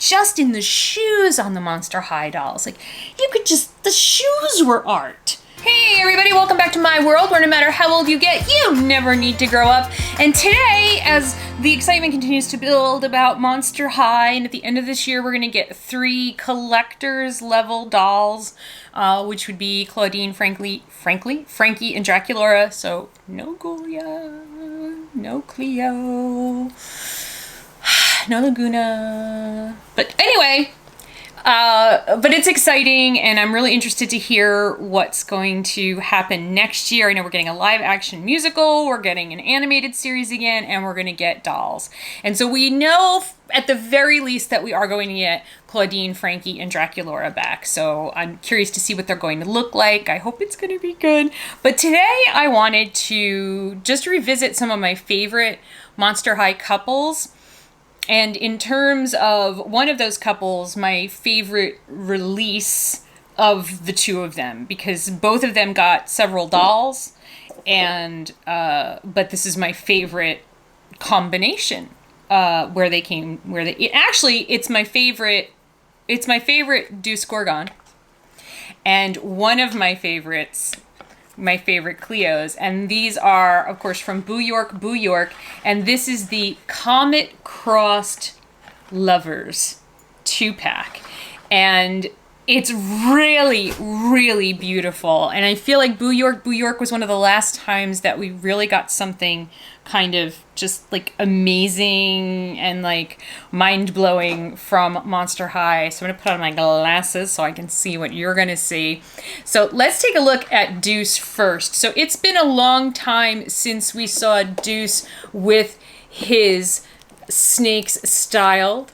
just in the shoes on the Monster High dolls. Like, you could just, the shoes were art. Hey everybody, welcome back to my world where no matter how old you get, you never need to grow up. And today, as the excitement continues to build about Monster High, and at the end of this year we're going to get 3 collector's level dolls, which would be Claudine, Frankie, and Draculaura. So no Julia, no Cleo, no Laguna. But anyway, but it's exciting, and I'm really interested to hear what's going to happen next year. I know we're getting a live action musical, we're getting an animated series again, and we're going to get dolls. And so we know at the very least that we are going to get Claudine, Frankie, and Draculaura back. So I'm curious to see what they're going to look like. I hope it's going to be good. But today I wanted to just revisit some of my favorite Monster High couples. And in terms of one of those couples, my favorite release of the two of them, because both of them got several dolls, and but this is my favorite combination, it's my favorite Deuce Gorgon, and one of my favorite Cleos, and these are, of course, from Boo York, and this is the Comet Crossed Lovers 2-pack, and it's really, really beautiful, and I feel like Boo York was one of the last times that we really got something kind of just like amazing and like mind-blowing from Monster High. So I'm gonna put on my glasses so I can see what you're gonna see. So let's take a look at Deuce first. So it's been a long time since we saw Deuce with his snakes styled,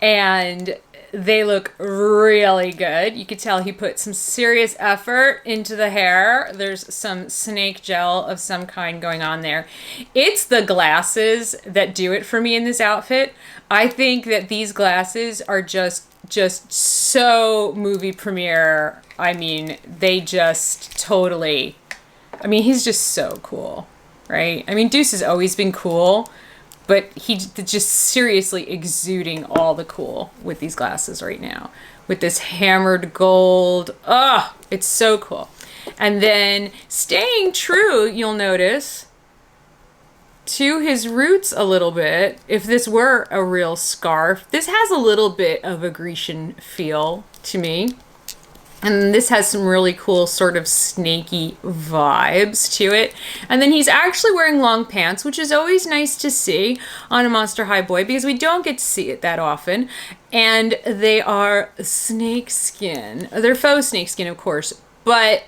and they look really good. You could tell he put some serious effort into the hair. There's some snake gel of some kind going on there. It's the glasses that do it for me in this outfit. I think that these glasses are just so movie premiere. I mean, they just totally, I mean, he's just so cool, right? I mean, Deuce has always been cool, but he's just seriously exuding all the cool with these glasses right now. With this hammered gold. Oh, it's so cool. And then staying true, you'll notice, to his roots a little bit. If this were a real scarf, this has a little bit of a Grecian feel to me. And this has some really cool sort of snaky vibes to it. And then he's actually wearing long pants, which is always nice to see on a Monster High boy because we don't get to see it that often. And they are snake skin. They're faux snake skin, of course, but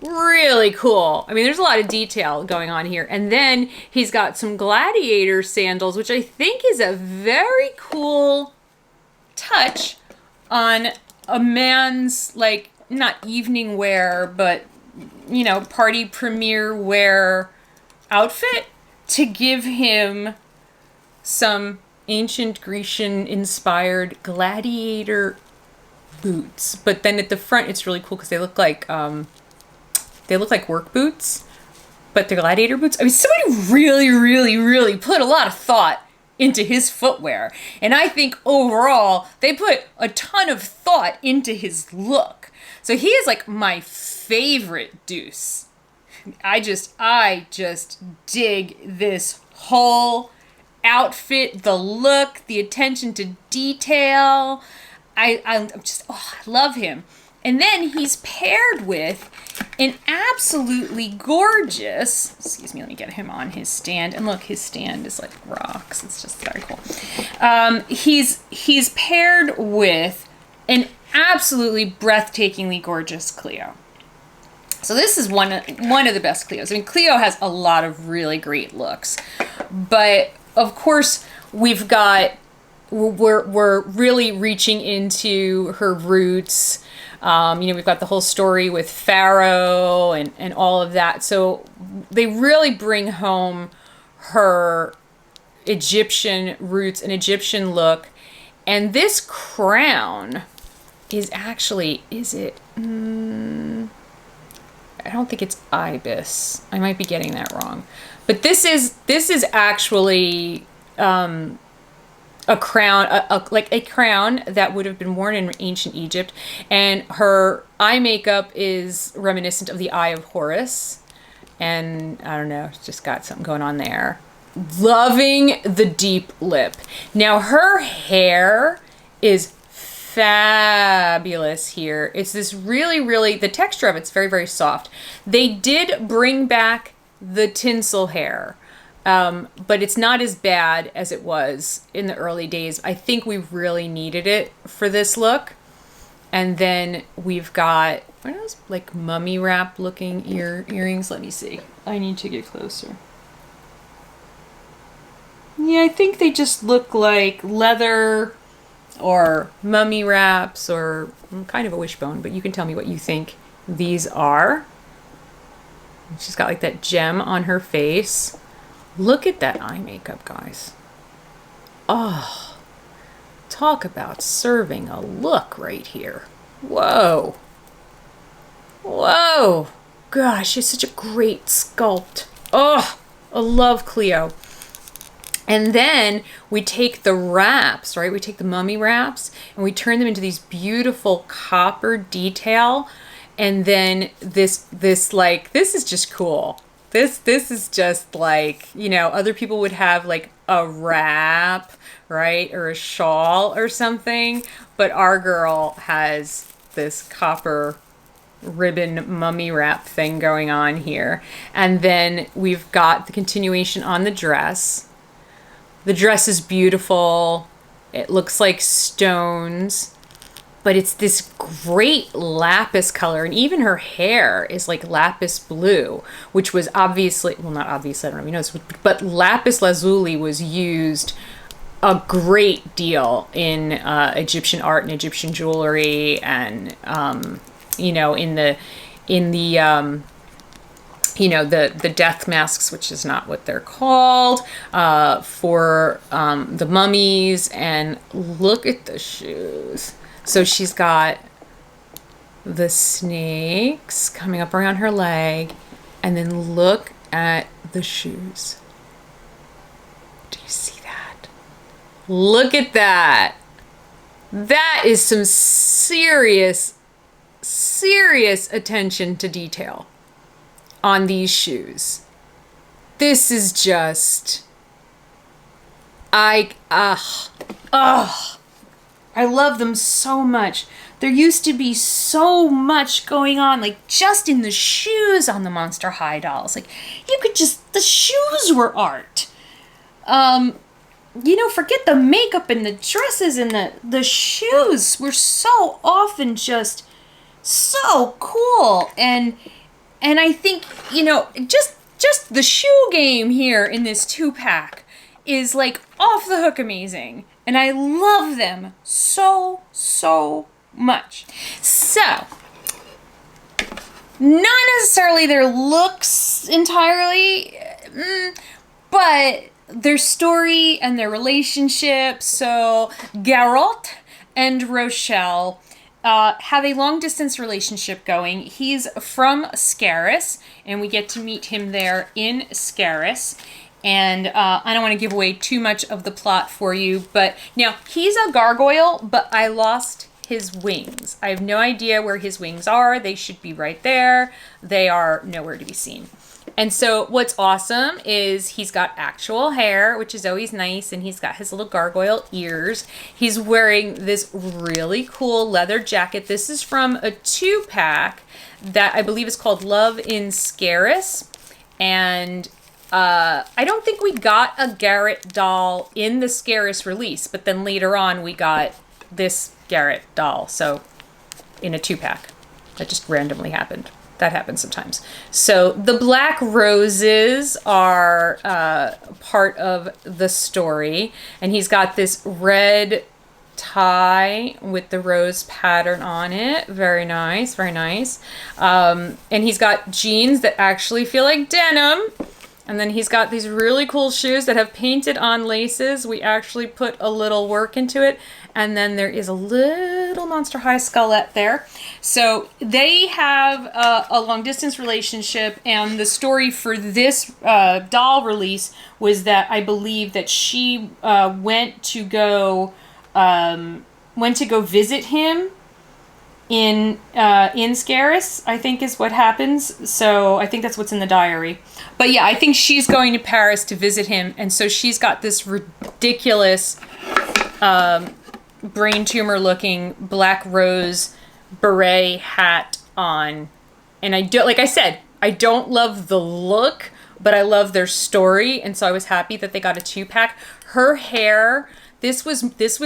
really cool. I mean, there's a lot of detail going on here. And then he's got some gladiator sandals, which I think is a very cool touch on a man's, like, not evening wear, but, you know, party premiere wear outfit to give him some ancient Grecian inspired gladiator boots. But then at the front, it's really cool because they look like work boots, but they're gladiator boots. I mean, somebody really, really, really put a lot of thought into his footwear. And I think overall, they put a ton of thought into his look. So he is like my favorite Deuce. I just dig this whole outfit, the look, the attention to detail. I love him. And then he's paired with an absolutely gorgeous, excuse me, let me get him on his stand. And look, his stand is like rocks. It's just very cool. He's paired with an absolutely breathtakingly gorgeous Cleo. So this is one of the best Cleos. I mean, Cleo has a lot of really great looks, but of course we're really reaching into her roots. You know, we've got the whole story with Pharaoh and all of that. So they really bring home her Egyptian roots and Egyptian look. And this crown is actually, I don't think it's ibis. I might be getting that wrong. But this is actually a crown, like a crown that would have been worn in ancient Egypt. And her eye makeup is reminiscent of the Eye of Horus. And I don't know, just got something going on there. Loving the deep lip. Now her hair is fabulous here. It's this really, the texture of it's very, very soft. They did bring back the tinsel hair, but it's not as bad as it was in the early days. I think we really needed it for this look. And then we've got, what are those, like mummy wrap looking earrings? Let me see. I need to get closer. Yeah, I think they just look like leather or mummy wraps or kind of a wishbone, but you can tell me what you think these are. She's got like that gem on her face. Look at that eye makeup, guys. Oh, talk about serving a look right here. Whoa. Whoa. Gosh, she's such a great sculpt. Oh, I love Cleo. And then we take the wraps, right? We take the mummy wraps and we turn them into these beautiful copper detail. And then this is just cool. This is just like, you know, other people would have like a wrap, right? Or a shawl or something. But our girl has this copper ribbon mummy wrap thing going on here. And then we've got the continuation on the dress. The dress is beautiful. It looks like stones, but it's this great lapis color. And even her hair is like lapis blue, which was obviously, well, not obviously, I don't know if you know this, but lapis lazuli was used a great deal in Egyptian art and Egyptian jewelry. And, you know, in the you know, the death masks, which is not what they're called, for the mummies. And look at the shoes. So she's got the snakes coming up around her leg. And then look at the shoes. Do you see that? Look at that. That is some serious attention to detail on these shoes. This is just, I love them so much. There used to be so much going on, like just in the shoes on the Monster High dolls. Like you could just, the shoes were art. You know, forget the makeup and the dresses, and the shoes were so often just so cool. And I think, you know, just the shoe game here in this 2-pack is like off the hook amazing. And I love them so much. So, not necessarily their looks entirely, but their story and their relationship. So, Geralt and Rochelle have a long-distance relationship going. He's from Scaris, and we get to meet him there in Scaris. And I don't want to give away too much of the plot for you, but now he's a gargoyle, but I lost his wings. I have no idea where his wings are. They should be right there. They are nowhere to be seen. And so what's awesome is he's got actual hair, which is always nice, and he's got his little gargoyle ears. He's wearing this really cool leather jacket. This is from a 2-pack that I believe is called Love in Scaris. And I don't think we got a Garrett doll in the Scaris release, but then later on we got this Garrett doll. So in a 2-pack. That just randomly happened. That happens sometimes. So the black roses are part of the story. And he's got this red tie with the rose pattern on it. Very nice, very nice. And he's got jeans that actually feel like denim. And then he's got these really cool shoes that have painted on laces. We actually put a little work into it. and then there is a little Monster High Skullette there. So they have a long distance relationship, and the story for this doll release was that I believe that she went to go visit him in Scaris, I think is what happens. So I think that's what's in the diary. But yeah, I think she's going to Paris to visit him, and so she's got this ridiculous brain tumor looking black rose beret hat on. And I don't, like I said, I don't love the look, but I love their story, and so I was happy that they got a 2-pack. Her hair, this was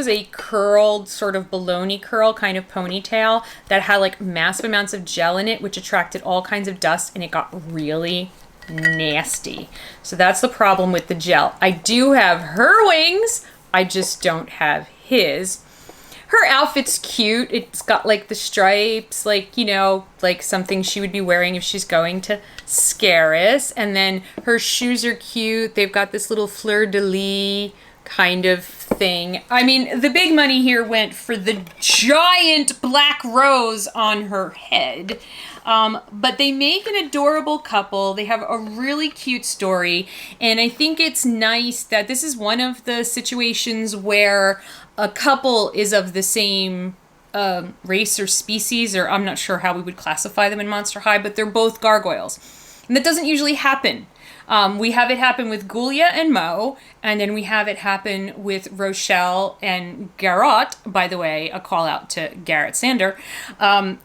a curled sort of baloney curl kind of ponytail that had like massive amounts of gel in it, which attracted all kinds of dust, and it got really nasty. So that's the problem with the gel. I do have her wings, I just don't have his. Her outfit's cute. It's got like the stripes, like, you know, like something she would be wearing if she's going to Scaris. And then her shoes are cute. They've got this little fleur-de-lis kind of thing. I mean, the big money here went for the giant black rose on her head. But they make an adorable couple. They have a really cute story. And I think it's nice that this is one of the situations where a couple is of the same race or species, or I'm not sure how we would classify them in Monster High, but they're both gargoyles. And that doesn't usually happen. We have it happen with Ghoulia and Mo, and then we have it happen with Rochelle and Geralt, by the way, a call out to Garrett Sander, Laguna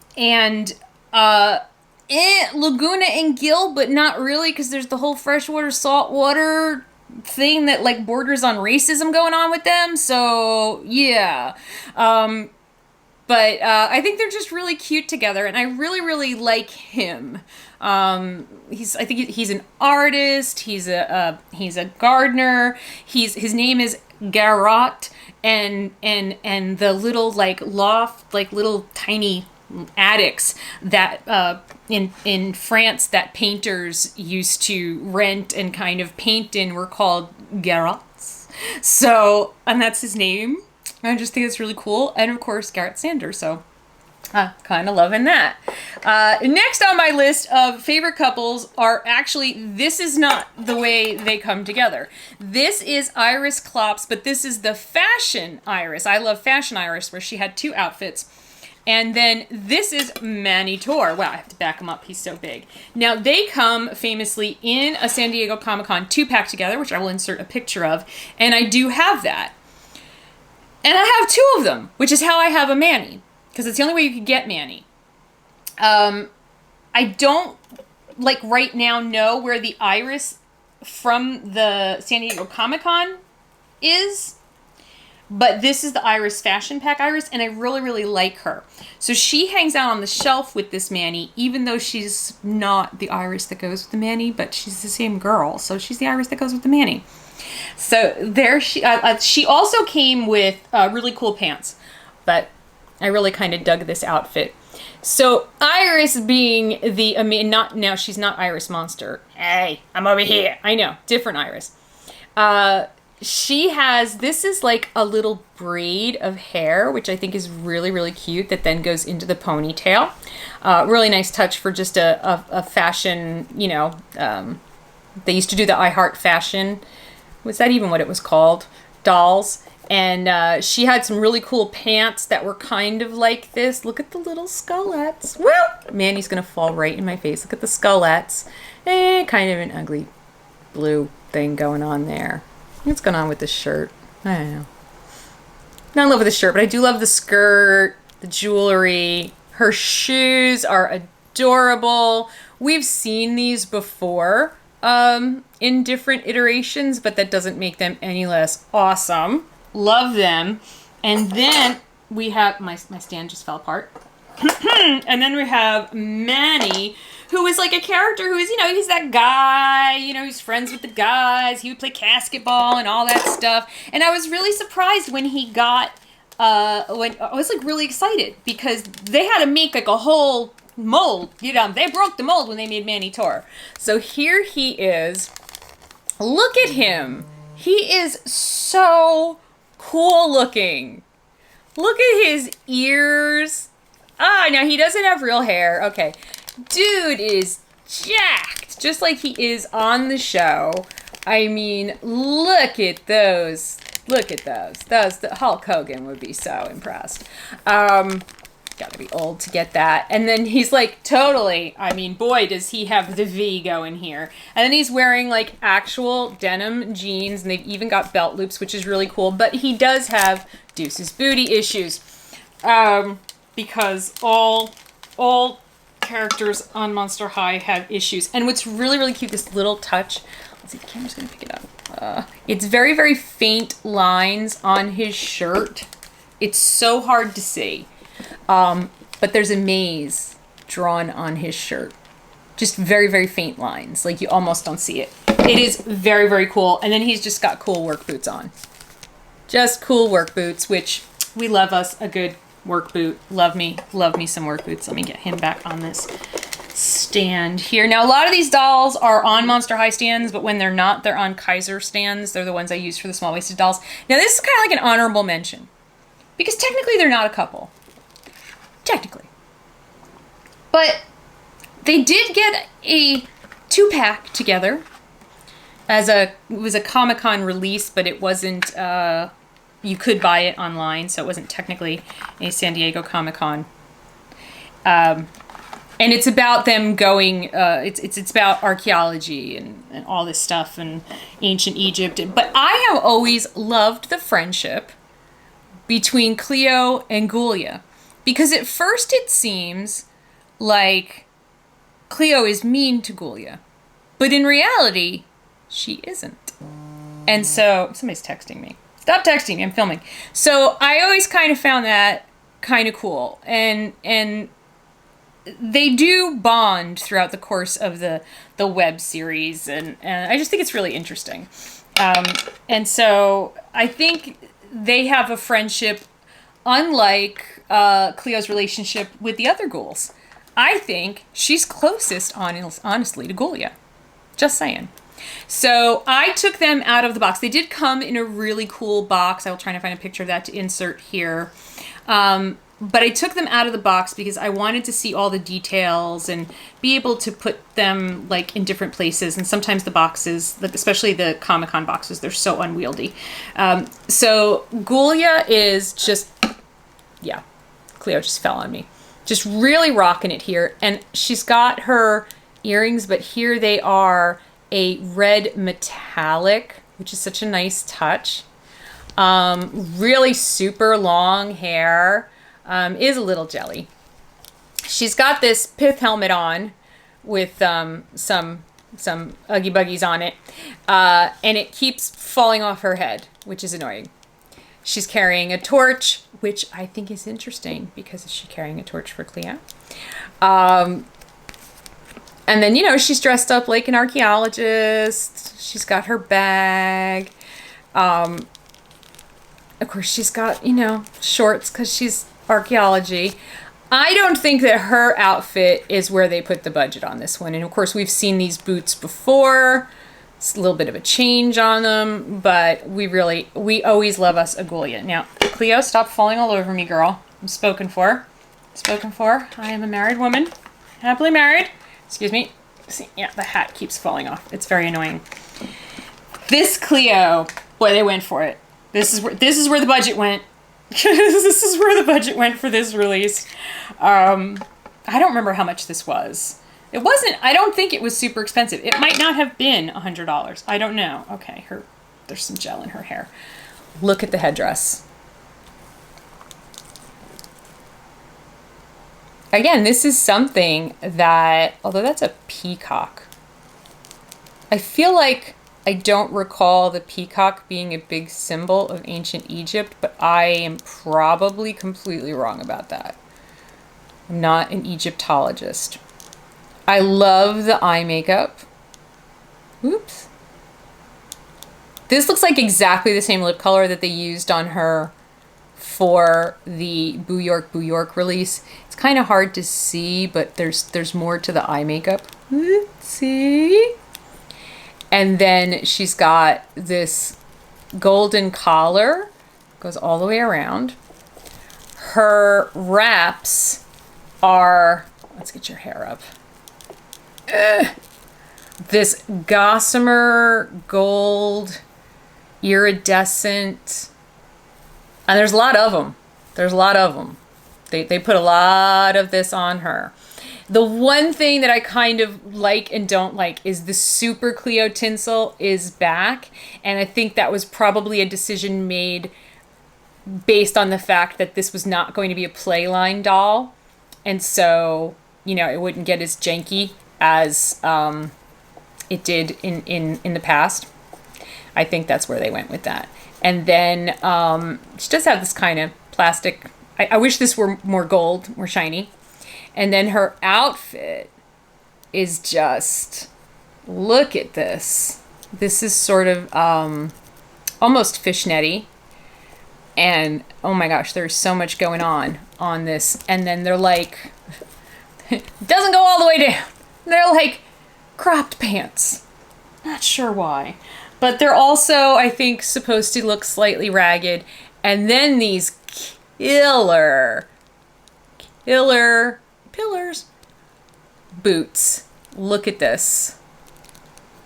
and Gil, but not really, because there's the whole freshwater, saltwater thing that like borders on racism going on with them, so yeah. But I think they're just really cute together, and I really like him. I think he's an artist. He's a gardener. His name is Geralt, and the little like loft, like little tiny attics that in France that painters used to rent and kind of paint in were called Geralts. So, and that's his name. I just think it's really cool. And of course, Garrett Sanders. So, kind of loving that. Next on my list of favorite couples are actually, this is not the way they come together. This is Iris Klops, but this is the fashion Iris. I love fashion Iris, where she had 2 outfits. And then this is Manny Tor. Wow, I have to back him up. He's so big. Now, they come famously in a San Diego Comic-Con 2-pack together, which I will insert a picture of. And I do have that. And I have 2 of them, which is how I have a Manny, because it's the only way you could get Manny. I don't, like, right now know where the Iris from the San Diego Comic-Con is, but this is the Iris Fashion Pack Iris, and I really like her. So she hangs out on the shelf with this Manny, even though she's not the Iris that goes with the Manny, but she's the same girl, so she's the Iris that goes with the Manny. So there she also came with really cool pants, but I really kind of dug this outfit. So Iris being the she's not Iris Monster. Hey, I'm over here. I know, different Iris. She has, this is like a little braid of hair, which I think is really cute, that then goes into the ponytail. Really nice touch for just a fashion, you know, they used to do the I Heart Fashion. Was that even what it was called? Dolls. And she had some really cool pants that were kind of like this. Look at the little skullettes. Well, Manny's going to fall right in my face. Look at the skullettes. Kind of an ugly blue thing going on there. What's going on with this shirt? I don't know. Not in love with the shirt, but I do love the skirt, the jewelry. Her shoes are adorable. We've seen these before in different iterations, but that doesn't make them any less awesome. Love them. And then we have, my stand just fell apart. And then we have Manny, who is like a character who is, you know, he's that guy, you know, he's friends with the guys. He would play basketball and all that stuff. And I was really surprised when he got, when I was like really excited, because they had to make like a whole mold. You know, they broke the mold when they made Manny Tor. So here he is. Look at him. He is so cool looking. Look at his ears. Ah, now he doesn't have real hair. Okay. Dude is jacked, just like he is on the show. I mean, look at those. Look at those. The Hulk Hogan would be so impressed. Gotta be old to get that. And then he's like, totally. I mean, boy, does he have the V going here. And then he's wearing like actual denim jeans, and they've even got belt loops, which is really cool. But he does have Deuce's booty issues. Because all characters on Monster High have issues. And what's really, really cute, this little touch. Let's see, the camera's gonna pick it up. It's very, very faint lines on his shirt. It's so hard to see. But there's a maze drawn on his shirt. Just very, very faint lines. Like you almost don't see it. It is very, very cool. And then he's just got cool work boots on. Just cool work boots, which we love us a good work boot. Love me some work boots. Let me get him back on this stand here. Now, a lot of these dolls are on Monster High stands, but when they're not, they're on Kaiser stands. They're the ones I use for the small-waisted dolls. Now, this is kind of like an honorable mention because technically they're not a couple. Technically. But they did get a 2-pack together as it was a Comic-Con release, but it wasn't, you could buy it online, so it wasn't technically a San Diego Comic-Con. And it's about them going, it's about archaeology and all this stuff and ancient Egypt. But I have always loved the friendship between Cleo and Julia. Because at first it seems like Cleo is mean to Julia. But in reality, she isn't. And so, somebody's texting me. Stop texting me, I'm filming. So I always kind of found that kind of cool. And they do bond throughout the course of the web series. And I just think it's really interesting. And so I think they have a friendship unlike Cleo's relationship with the other ghouls. I think she's closest, honestly, to Julia. Just saying. So I took them out of the box. They did come in a really cool box. I will try to find a picture of that to insert here. But I took them out of the box because I wanted to see all the details and be able to put them like in different places. And sometimes the boxes, especially the Comic-Con boxes, they're so unwieldy. So Julia is just, yeah, Cleo just fell on me. Just really rocking it here. And she's got her earrings, but here they are a red metallic, which is such a nice touch. Really super long hair. Is a little jelly. She's got this pith helmet on with some Uggy Buggies on it. And it keeps falling off her head, which is annoying. She's carrying a torch, which I think is interesting because she's carrying a torch for Cleo. And then, you know, she's dressed up like an archaeologist. She's got her bag. Of course, she's got, you know, shorts because she's archaeology. I don't think that her outfit is where they put the budget on this one. And of course, we've seen these boots before. It's a little bit of a change on them, but we always love us a Julia. Now, Cleo, stop falling all over me, girl. I'm spoken for. Spoken for. I am a married woman. Happily married. Excuse me. See, yeah, the hat keeps falling off. It's very annoying. This Cleo, boy, they went for it. This is where the budget went. This is where the budget went for this release. I don't remember how much this was. It wasn't, I don't think it was super expensive. It might not have been $100. I don't know. Okay, there's some gel in her hair. Look at the headdress. Again, this is something that, although that's a peacock, I feel like I don't recall the peacock being a big symbol of ancient Egypt, but I am probably completely wrong about that. I'm not an Egyptologist. I love the eye makeup. Oops. This looks like exactly the same lip color that they used on her for the Boo York release. It's kind of hard to see, but there's more to the eye makeup. Let's see? And then she's got this golden collar, goes all the way around. her wraps are, let's get your hair up. This gossamer gold iridescent, and there's a lot of them. There's a lot of them. They put a lot of this on her. The one thing that I kind of like and don't like is the Super Cleo tinsel is back. And I think that was probably a decision made based on the fact that this was not going to be a playline doll. And so, you know, it wouldn't get as janky as it did in the past. I think that's where they went with that. And then she does have this kind of plastic. I wish this were more gold, more shiny. And then her outfit is just, look at this. This is sort of almost fishnetty. And oh my gosh, there's so much going on this. And then they're like, it doesn't go all the way down. They're like cropped pants. Not sure why. But they're also, I think, supposed to look slightly ragged. And then these killer pillars boots. Look at this.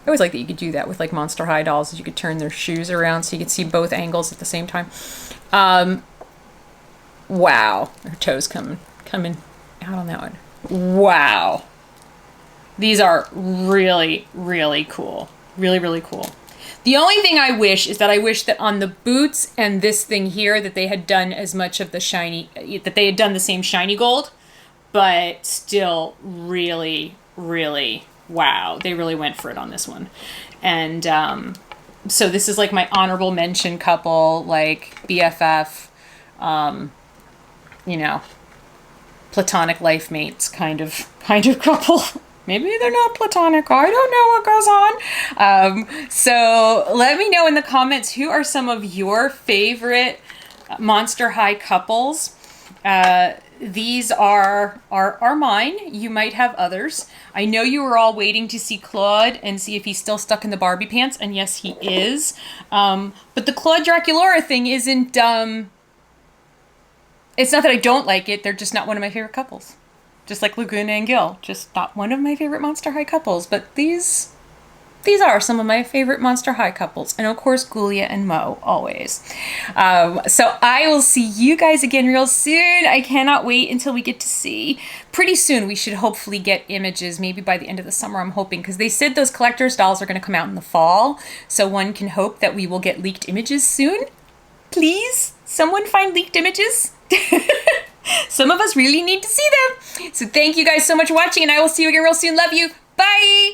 I always like that you could do that with like Monster High dolls. You could turn their shoes around so you could see both angles at the same time. Wow. Her toes coming out on that one. Wow. These are really, really cool. Really, really cool. The only thing I wish is that I wish that on the boots and this thing here that they had done as much of the shiny, that they had done the same shiny gold, but still really, really, wow. They really went for it on this one. And so this is like my honorable mention couple, like BFF, you know, platonic life mates kind of couple. Maybe they're not platonic. I don't know what goes on. So let me know in the comments, who are some of your favorite Monster High couples? These are mine. You might have others. I know you were all waiting to see Claude and see if he's still stuck in the Barbie pants, and yes, he is. But the Claude Draculaura thing isn't, it's not that I don't like it, they're just not one of my favorite couples. Just like Laguna and Gil, just not one of my favorite Monster High couples, but these are some of my favorite Monster High couples. And of course, Gulia and Mo, always. So I will see you guys again real soon. I cannot wait until we get to see. Pretty soon, we should hopefully get images, maybe by the end of the summer, I'm hoping, because they said those collector's dolls are going to come out in the fall. So one can hope that we will get leaked images soon. Please, someone find leaked images. Some of us really need to see them. So thank you guys so much for watching, and I will see you again real soon. Love you. Bye.